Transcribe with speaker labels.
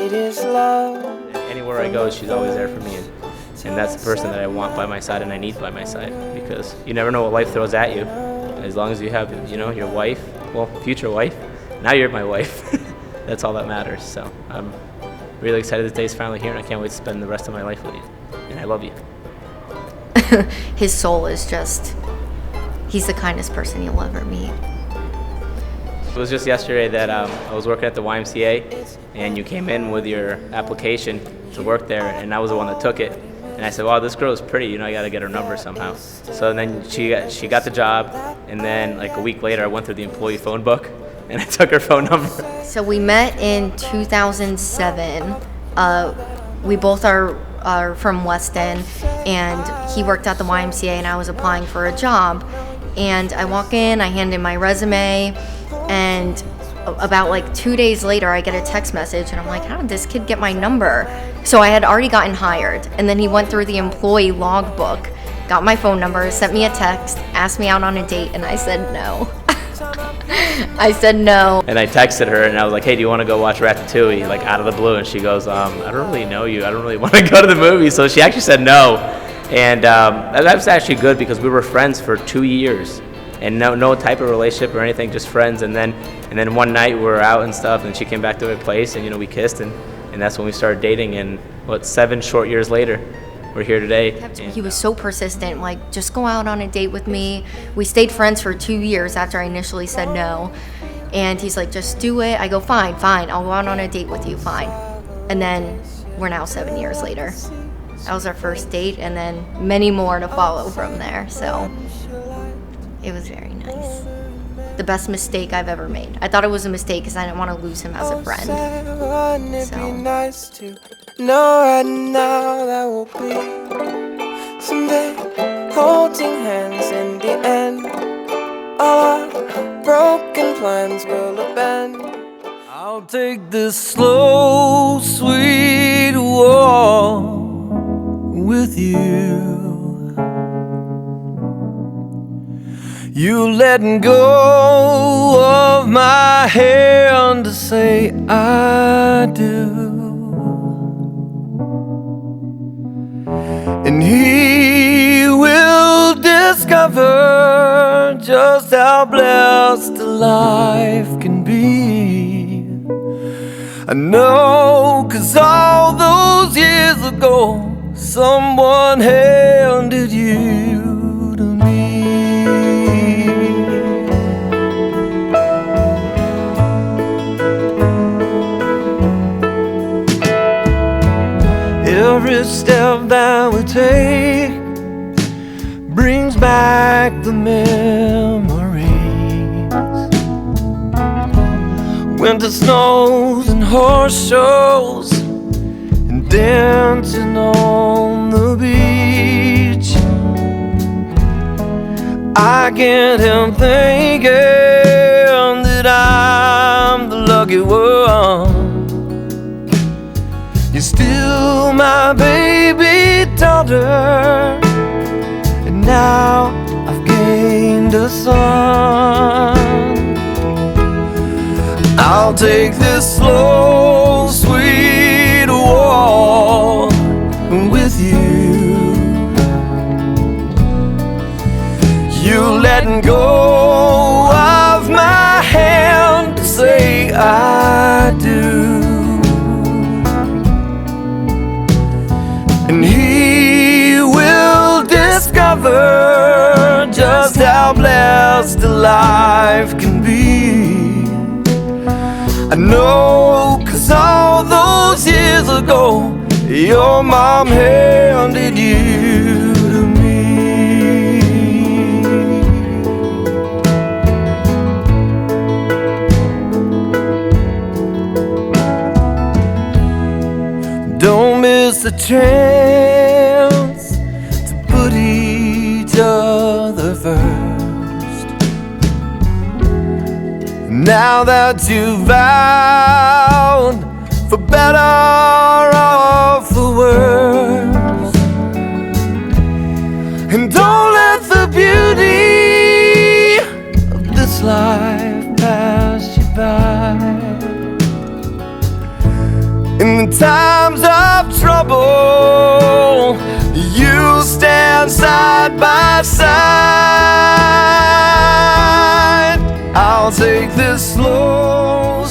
Speaker 1: it is love.
Speaker 2: Anywhere I go, she's always there for me, and that's the person that I want by my side and I need by my side, because you never know what life throws at you. As long as you have, your wife, well, future wife, now you're my wife. That's all that matters. So I'm really excited this day's finally here, and I can't wait to spend the rest of my life with you. And I love you.
Speaker 3: His soul is he's the kindest person you'll ever meet.
Speaker 2: It was just yesterday that I was working at the YMCA, and you came in with your application to work there, and I was the one that took it. And I said, wow, this girl is pretty, I got to get her number somehow. So then she got the job, and then like a week later, I went through the employee phone book, and I took her phone number.
Speaker 3: So we met in 2007. We both are from Weston, and he worked at the YMCA, and I was applying for a job. And I walk in, I hand in my resume, and about like 2 days later, I get a text message, and I'm like, how did this kid get my number? So I had already gotten hired, and then he went through the employee logbook, got my phone number, sent me a text, asked me out on a date, and I said no. I said no.
Speaker 2: And I texted her, and I was like, hey, do you want to go watch Ratatouille, like out of the blue? And she goes, I don't really know you. I don't really want to go to the movie. So she actually said no. And that was actually good, because we were friends for 2 years. And no type of relationship or anything, just friends. And then one night we were out and stuff, and she came back to my place, and we kissed, and that's when we started dating. And 7 short years later, we're here today.
Speaker 3: He was so persistent, like, just go out on a date with me. We stayed friends for 2 years after I initially said no. And he's like, just do it. I go, fine, I'll go out on a date with you, fine. And then we're now 7 years later. That was our first date, and then many more to follow from there. So it was very nice. The best mistake I've ever made. I thought it was a mistake because I didn't want to lose him as a friend. So.
Speaker 1: Nice to know right now that will be someday holding hands in the end. All our broken plans will abandon.
Speaker 4: I'll take this slow, sweet walk with you. You letting go of my hand to say I do. And he will discover just how blessed a life can be. I know, 'cause all those years ago, someone handed you to me. Every step that we take brings back the memories. Winter snows and horse shows and dancing on the beach. I can't help thinking that I'm the lucky one. You're still my baby daughter, and now I've gained a son. I'll take this slow, sweet walk with you. You letting go of my hand to say I do. And he will discover just how blessed a life can be. I know, 'cause all those years ago, your mom handed you to me. Don't miss the chance to put each other first. Now that you've vowed, for better or for worse, and don't let the beauty of this life pass you by. In the times of trouble, you'll stand side by side. I'll take this slow